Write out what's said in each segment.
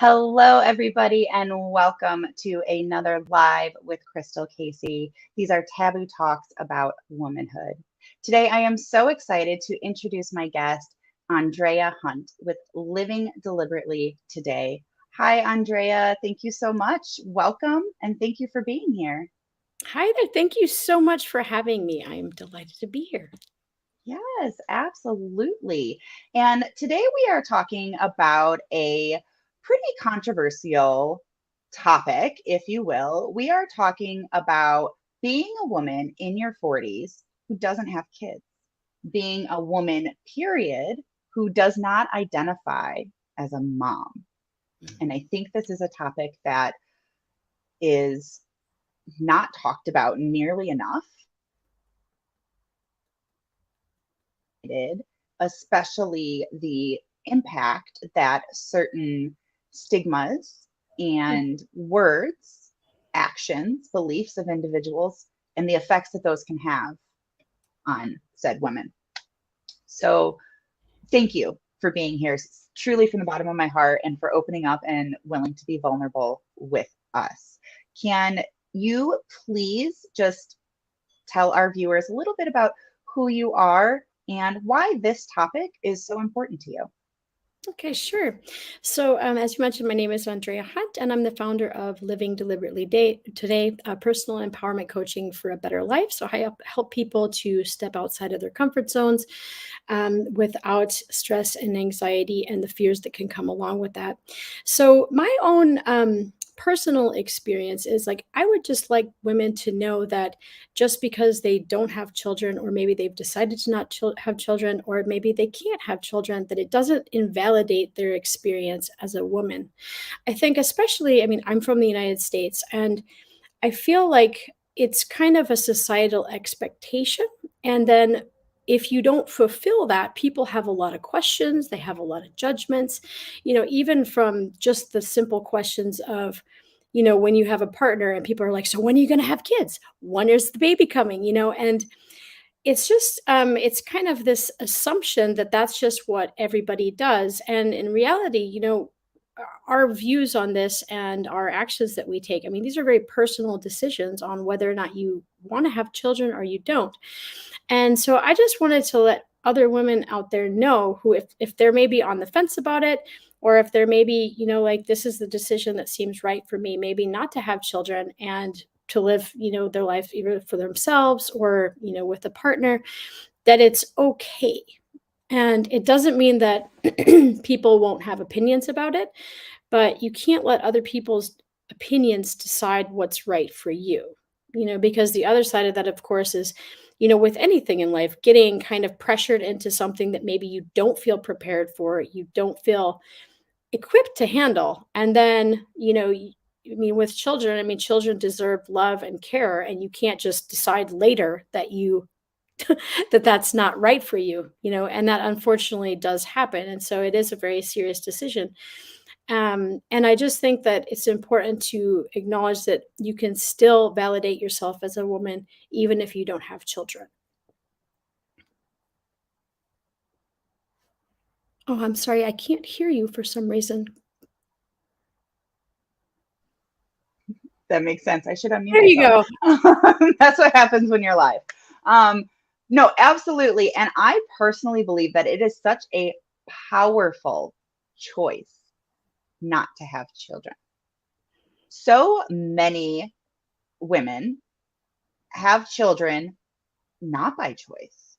Hello, everybody, and welcome to another live with Krystal Casey. These are Taboo Talks about womanhood. Today, I am so excited to introduce my guest, Andrea Hunt, with Living Deliberately Today. Hi, Andrea. Thank you so much. Welcome, and thank you for being here. Hi there. Thank you so much for having me. I am delighted to be here. Yes, absolutely. And today we are talking about a pretty controversial topic, if you will. We are talking about being a woman in your 40s who doesn't have kids, being a woman, period, who does not identify as a mom. And I think this is a topic that is not talked about nearly enough, especially the impact that certain stigmas and words, actions, beliefs of individuals, and the effects that those can have on said women. So, thank you for being here, truly from the bottom of my heart, and for opening up and willing to be vulnerable with us. Can you please just tell our viewers a little bit about who you are and why this topic is so important to you? Okay, sure. So, as you mentioned, my name is Andrea Hunt, and I'm the founder of Living Deliberately Today, personal empowerment coaching for a better life. So, I help people to step outside of their comfort zones without stress and anxiety and the fears that can come along with that. So, my own personal experience is like I would just like women to know that just because they don't have children, or maybe they've decided to not have children, or maybe they can't have children, that it doesn't invalidate their experience as a woman. I think, especially, I mean, I'm from the United States, and I feel like it's kind of a societal expectation. And then if you don't fulfill that, people have a lot of questions, they have a lot of judgments, even from just the simple questions of, when you have a partner and people are like, so when are you going to have kids? When is the baby coming? And it's just it's kind of this assumption that that's just what everybody does, and in reality, our views on this and our actions that we take, I mean, these are very personal decisions on whether or not you want to have children or you don't. And so I just wanted to let other women out there know, who, if they're maybe on the fence about it, or if they're maybe, like, this is the decision that seems right for me, maybe not to have children and to live, their life either for themselves or, with a partner, that it's okay. And it doesn't mean that people won't have opinions about it, but you can't let other people's opinions decide what's right for you. Because the other side of that, of course, is, with anything in life, getting kind of pressured into something that maybe you don't feel prepared for, you don't feel equipped to handle. And then, I mean, with children, I mean, children deserve love and care, and you can't just decide later that that's not right for you, and that unfortunately does happen. And so it is a very serious decision. And I just think that it's important to acknowledge that you can still validate yourself as a woman, even if you don't have children. Oh, I'm sorry, I can't hear you for some reason. That makes sense. I should unmute There you myself. go. That's what happens when you're live. No, absolutely. And I personally believe that it is such a powerful choice not to have children. So many women have children not by choice,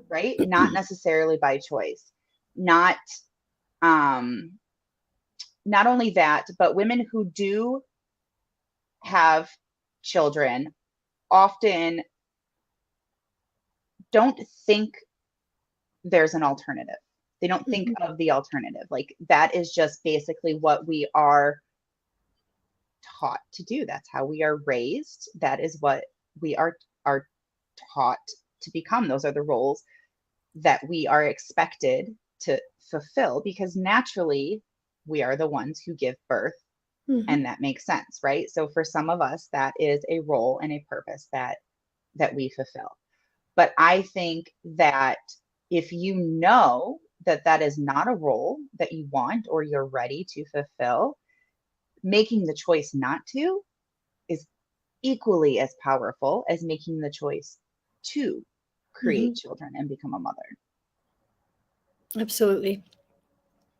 right? Not necessarily by choice. Not um not only that, but women who do have children often don't think there's an alternative. They don't think of the alternative. Like, that is just basically what we are taught to do. That's how we are raised. That is what we are taught to become. Those are the roles that we are expected to fulfill, because naturally we are the ones who give birth. And that makes sense, right? So for some of us, that is a role and a purpose that we fulfill. But I think that if you know that that is not a role that you want or you're ready to fulfill, making the choice not to is equally as powerful as making the choice to create Mhm. children and become a mother. Absolutely.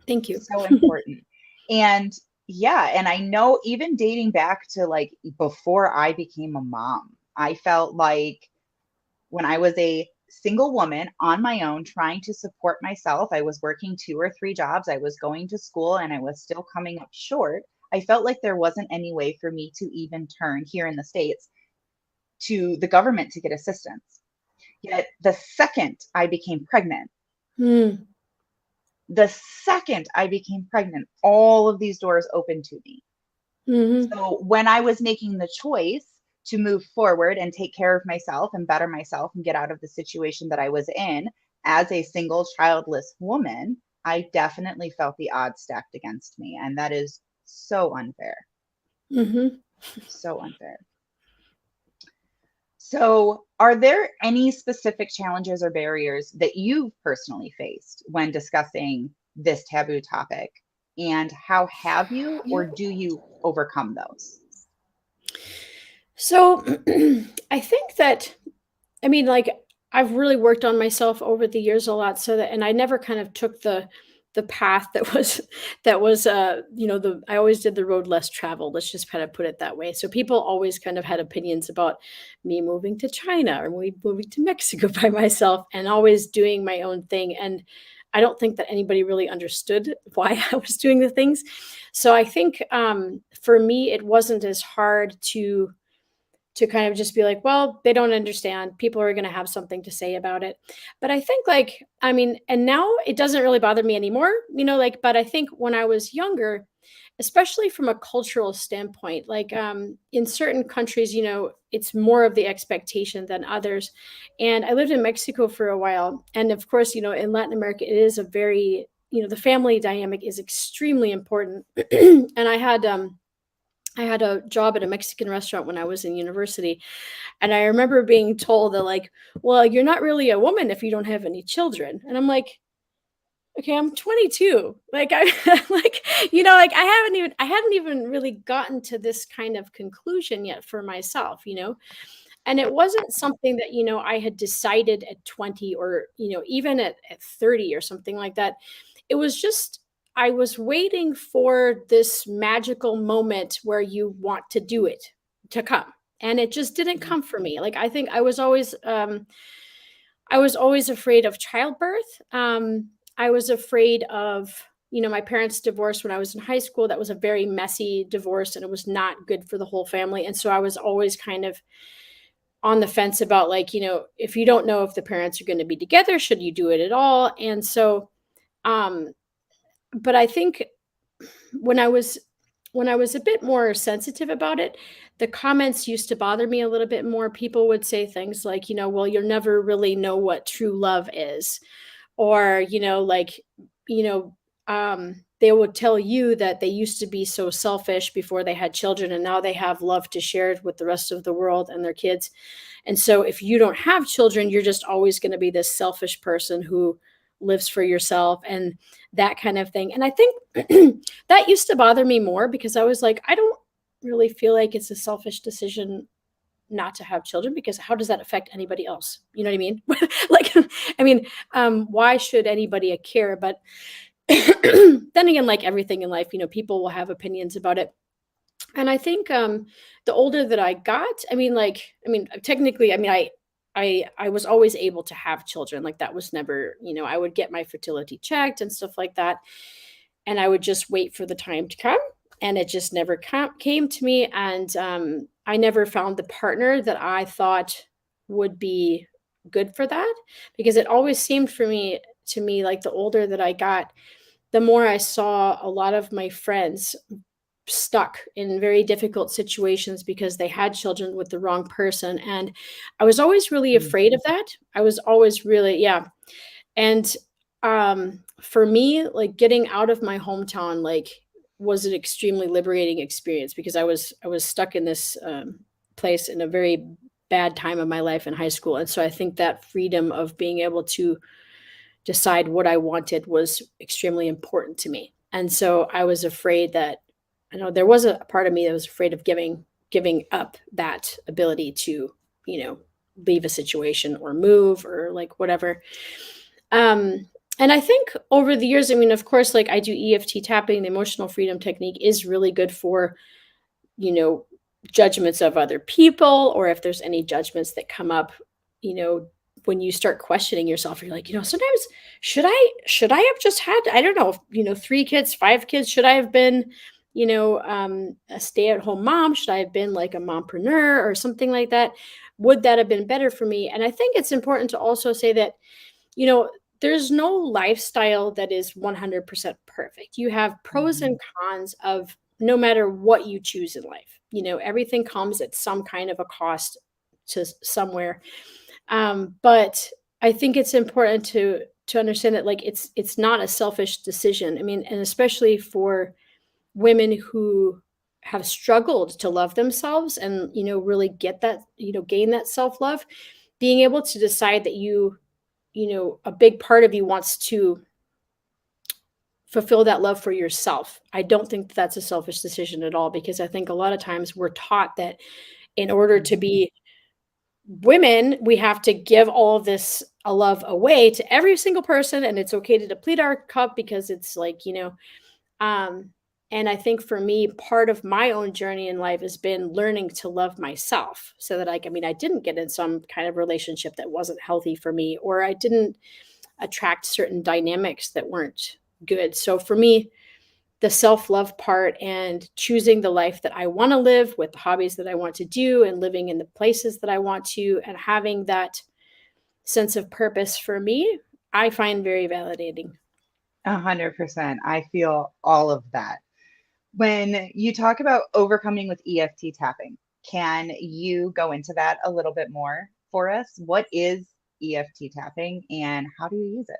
Thank you. So important. And yeah, and I know even dating back to like before I became a mom, I felt like when I was a single woman on my own trying to support myself, I was working 2 or 3 jobs, I was going to school, and I was still coming up short. I felt like there wasn't any way for me to even turn here in the States to the government to get assistance. Yet the second I became pregnant, Mm. the second I became pregnant, all of these doors opened to me. Mhm. So when I was making the choice to move forward and take care of myself and better myself and get out of the situation that I was in as a single childless woman, I definitely felt the odds stacked against me. And that is so unfair. Mhm. So unfair. So, are there any specific challenges or barriers that you've personally faced when discussing this taboo topic? And how have you or do you overcome those? So I think that, I mean, like, I've really worked on myself over the years a lot, so that, and I never kind of took the path that was the I always did the road less traveled. Let's just kind of put it that way. So people always kind of had opinions about me moving to China or me moving to Mexico by myself and always doing my own thing. And I don't think that anybody really understood why I was doing the things. So I think for me, it wasn't as hard to kind of just be like, well, they don't understand. People are going to have something to say about it. But I think, like, I mean, and now it doesn't really bother me anymore, like, but I think when I was younger, especially from a cultural standpoint, like in certain countries, it's more of the expectation than others. And I lived in Mexico for a while. And of course, in Latin America, it is a very, the family dynamic is extremely important. And I had a job at a Mexican restaurant when I was in university. And I remember being told that, like, well, you're not really a woman if you don't have any children. And I'm like, okay, I'm 22. Like, I like, like I hadn't even really gotten to this kind of conclusion yet for myself. And it wasn't something that, I had decided at 20 or, even at 30 or something like that. It was just, I was waiting for this magical moment where you want to do it to come. And it just didn't Mhm. come for me. Like, I think I was always afraid of childbirth. I was afraid of, my parents divorced when I was in high school. That was a very messy divorce and it was not good for the whole family. And so I was always kind of on the fence about, like, if you don't know if the parents are going to be together, should you do it at all? And so, um, but I think when I was when I was a bit more sensitive about it, the comments used to bother me a little bit more. People would say things like, well, you'll never really know what true love is, or like, you know they would tell you that they used to be so selfish before they had children and now they have love to share with the rest of the world and their kids. And so if you don't have children, you're just always going to be this selfish person who lives for yourself and that kind of thing. And I think that used to bother me more because I was like, I don't really feel like it's a selfish decision not to have children, because how does that affect anybody else? You know what I mean? Like, I mean, why should anybody care? But then again, like everything in life, people will have opinions about it. And I think the older that I got, technically, I was always able to have children. Like, that was never, I would get my fertility checked and stuff like that, and I would just wait for the time to come, and it just never came to me. And I never found the partner that I thought would be good for that, because it always seemed to me like the older that I got, the more I saw a lot of my friends stuck in very difficult situations because they had children with the wrong person. And I was always really Mm. afraid of that. I was always really, yeah. And for me, like, getting out of my hometown, like, was an extremely liberating experience, because I was stuck in this place in a very bad time of my life in high school. And so I think that freedom of being able to decide what I wanted was extremely important to me. And so I was afraid that, I know there was a part of me that was afraid of giving up that ability to, leave a situation or move or like whatever. Um, and I think over the years, I mean, of course, like I do EFT tapping, the emotional freedom technique is really good for, you know, judgments of other people, or if there's any judgments that come up, you know, when you start questioning yourself, you're like, sometimes should I have just had, I don't know, 3 kids, 5 kids? Should I have been, a stay-at-home mom? Should I have been like a mompreneur or something like that? Would that have been better for me? And I think it's important to also say that, you know, there's no lifestyle that is 100% perfect. You have pros and cons of no matter what you choose in life. Everything comes at some kind of a cost to somewhere. But I think it's important to understand that, like, it's not a selfish decision. I mean, and especially for women who have struggled to love themselves and, really get that, gain that self-love, being able to decide that a big part of you wants to fulfill that love for yourself. I don't think that that's a selfish decision at all, because I think a lot of times we're taught that in order to be women, we have to give all of this love away to every single person, and it's okay to deplete our cup because it's like, um, and I think for me, part of my own journey in life has been learning to love myself, so that I didn't get in some kind of relationship that wasn't healthy for me, or I didn't attract certain dynamics that weren't good. So for me, the self-love part and choosing the life that I want to live with the hobbies that I want to do and living in the places that I want to, and having that sense of purpose for me, I find very validating. 100%. I feel all of that. When you talk about overcoming with EFT tapping, can you go into that a little bit more for us? What is EFT tapping and how do you use it?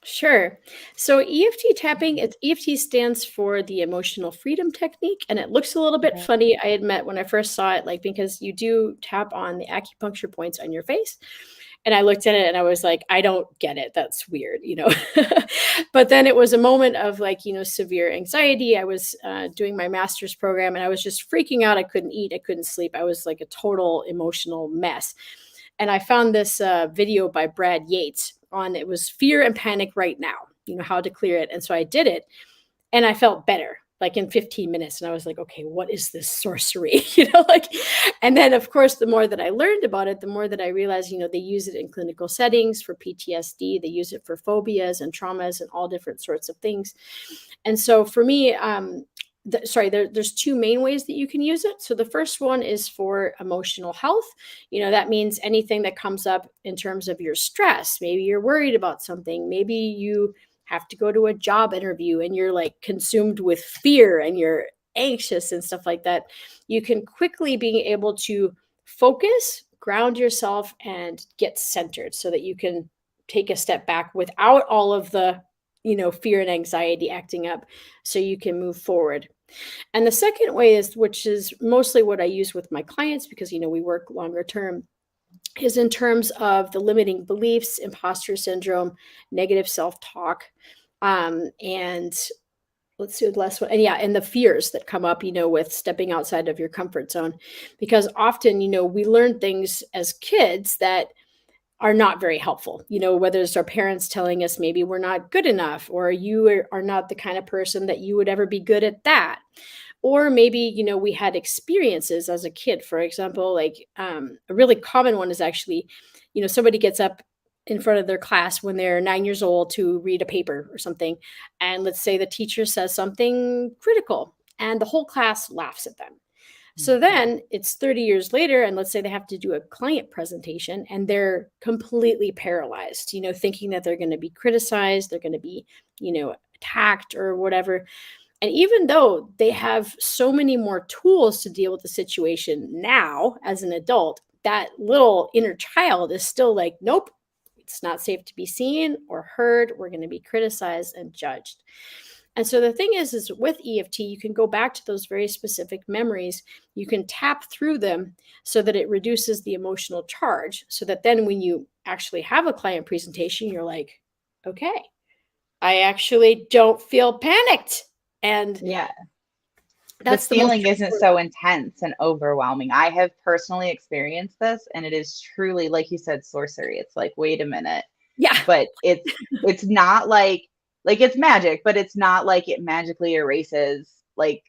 Sure. So EFT tapping, EFT stands for the emotional freedom technique, and it looks a little bit Okay. funny, I admit, when I first saw it, like, because you do tap on the acupuncture points on your face. And I looked at it and I was like, I don't get it. That's weird. But then it was a moment of, like, severe anxiety. I was doing my master's program and I was just freaking out. I couldn't eat. I couldn't sleep. I was like a total emotional mess. And I found this video by Brad Yates on, it was Fear and Panic Right Now, how to clear it. And so I did it and I felt better like in 15 minutes. And I was like, okay, what is this sorcery? And then of course, the more that I learned about it, the more that I realized, they use it in clinical settings for PTSD. They use it for phobias and traumas and all different sorts of things. And so for me, there's two main ways that you can use it. So the first one is for emotional health. That means anything that comes up in terms of your stress. Maybe you're worried about something. Maybe you have to go to a job interview and you're like consumed with fear and you're anxious and stuff like that. You can quickly be able to focus, ground yourself, and get centered so that you can take a step back without all of the, fear and anxiety acting up, so you can move forward. And the second way is, which is mostly what I use with my clients, because, we work longer term, is in terms of the limiting beliefs, imposter syndrome, negative self-talk, and let's see the last one. And yeah, and the fears that come up, with stepping outside of your comfort zone. Because often, we learn things as kids that are not very helpful, whether it's our parents telling us maybe we're not good enough, or you are not the kind of person that you would ever be good at that. Or maybe, we had experiences as a kid, for example, like a really common one is actually, somebody gets up in front of their class when they're 9 years old to read a paper or something. And let's say the teacher says something critical and the whole class laughs at them. So then it's 30 years later, and let's say they have to do a client presentation and they're completely paralyzed, thinking that they're going to be criticized, they're going to be, attacked or whatever. And even though they have so many more tools to deal with the situation now as an adult, that little inner child is still like, nope, it's not safe to be seen or heard. We're going to be criticized and judged. And so the thing is with EFT, you can go back to those very specific memories. You can tap through them so that it reduces the emotional charge, so that then when you actually have a client presentation, you're like, okay, I actually don't feel panicked. And Yeah. The that's the most feeling isn't so intense and overwhelming. I have personally experienced this, and it is truly, like you said, sorcery. It's like, wait a minute. yeah. But it's not like it's magic, but it's not like it magically erases like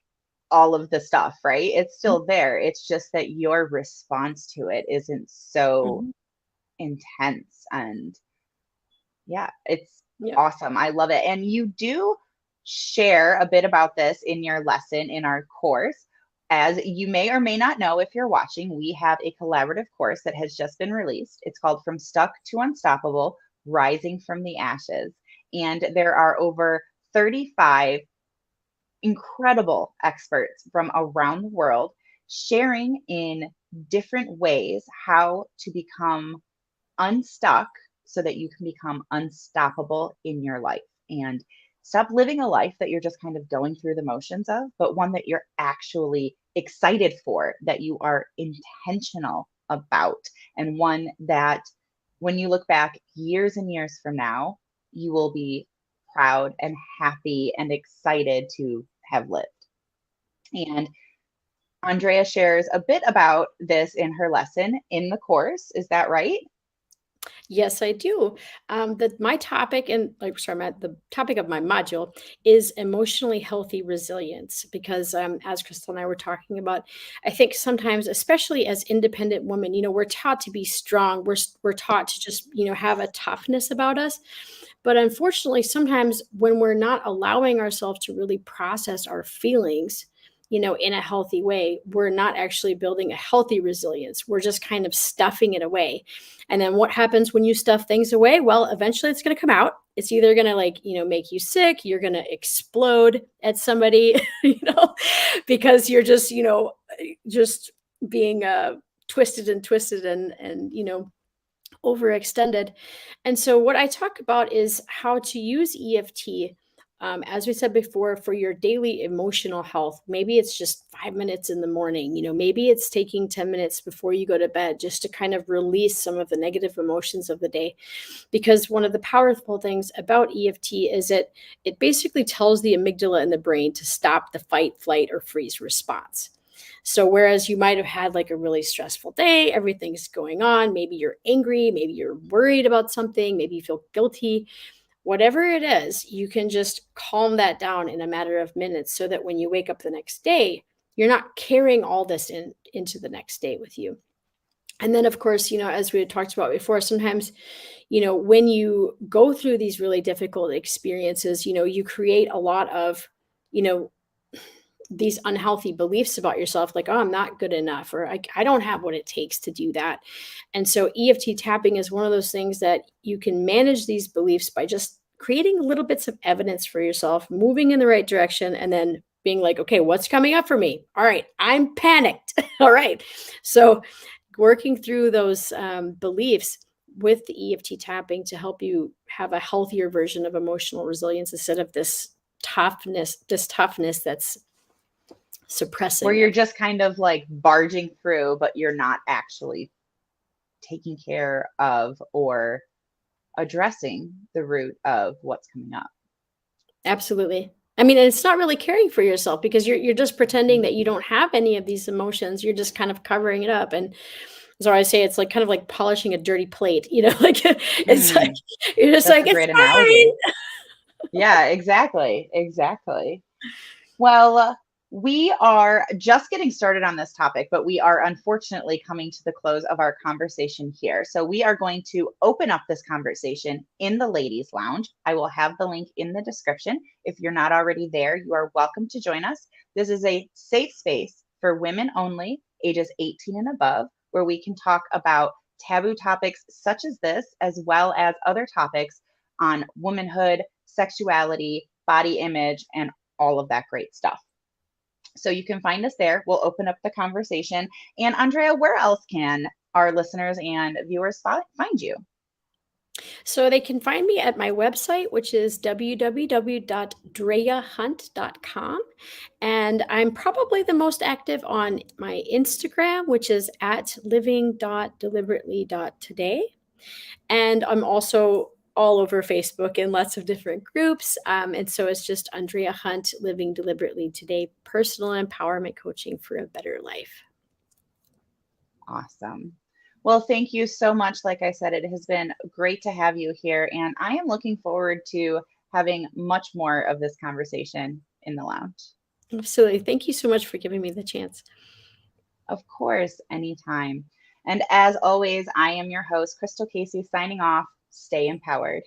all of the stuff, right? It's still there. It's just that your response to it isn't so Mhm. intense. And yeah, it's Yeah. awesome. I love it. And you do share a bit about this in your lesson in our course. As you may or may not know, if you're watching, we have a collaborative course that has just been released. It's called From Stuck to Unstoppable, Rising from the Ashes. And there are over 35 incredible experts from around the world sharing in different ways how to become unstuck so that you can become unstoppable in your life and stop living a life that you're just kind of going through the motions of, but one that you're actually excited for, that you are intentional about, and one that when you look back years and years from now, you will be proud and happy and excited to have lived. And Andrea shares a bit about this in her lesson in the course. Is that right? Yes, I do. My topic, and like, sorry, the topic of my module is emotionally healthy resilience. Because as Krystal and I were talking about, I think sometimes, especially as independent women, we're taught to be strong. We're taught to just have a toughness about us. But unfortunately, sometimes when we're not allowing ourselves to really process our feelings, in a healthy way, we're not actually building a healthy resilience. We're just kind of stuffing it away. And then what happens when you stuff things away? Well, eventually it's going to come out. It's either going to make you sick, you're going to explode at somebody, because you're just being twisted and twisted and overextended. And so, what I talk about is how to use EFT, as we said before, for your daily emotional health. Maybe it's just 5 minutes in the morning, maybe it's taking 10 minutes before you go to bed just to kind of release some of the negative emotions of the day. Because one of the powerful things about EFT is it basically tells the amygdala in the brain to stop the fight, flight, or freeze response. So whereas you might have had like a really stressful day, everything's going on, maybe you're angry, maybe you're worried about something, maybe you feel guilty, whatever it is, you can just calm that down in a matter of minutes so that when you wake up the next day, you're not carrying all this into the next day with you. And then, of course, as we had talked about before, sometimes, when you go through these really difficult experiences, you create a lot of, you know, these unhealthy beliefs about yourself, like, oh, I'm not good enough, or I don't have what it takes to do that. And so EFT tapping is one of those things that you can manage these beliefs by just creating little bits of evidence for yourself, moving in the right direction, and then being like, okay, what's coming up for me? All right, I'm panicked. All right. So working through those beliefs with the EFT tapping to help you have a healthier version of emotional resilience instead of this toughness that's Where suppressing you're it. just kind of like barging through, but you're not actually taking care of or addressing the root of what's coming up. Absolutely. I mean, it's not really caring for yourself because you're just pretending Mhm. that you don't have any of these emotions. You're just kind of covering it up. And so I say it's like kind of like polishing a dirty plate, like it's like Mm, you're just that's like, a it's great analogy. fine. Yeah, exactly. Exactly. Well, we are just getting started on this topic, but we are unfortunately coming to the close of our conversation here. So we are going to open up this conversation in the ladies' lounge. I will have the link in the description. If you're not already there, you are welcome to join us. This is a safe space for women only, ages 18 and above, where we can talk about taboo topics such as this, as well as other topics on womanhood, sexuality, body image, and all of that great stuff. So you can find us there. We'll open up the conversation. And Andrea, where else can our listeners and viewers find you? So they can find me at my website, which is www.dreahunt.com. And I'm probably the most active on my Instagram, which is at living.deliberately.today. And I'm also all over Facebook in lots of different groups. And so it's just Andrea Hunt, Living Deliberately Today, personal empowerment coaching for a better life. Awesome. Well, thank you so much. Like I said, it has been great to have you here, and I am looking forward to having much more of this conversation in the lounge. Absolutely. Thank you so much for giving me the chance. Of course, anytime. And as always, I am your host, Krystal Casey, signing off. Stay empowered.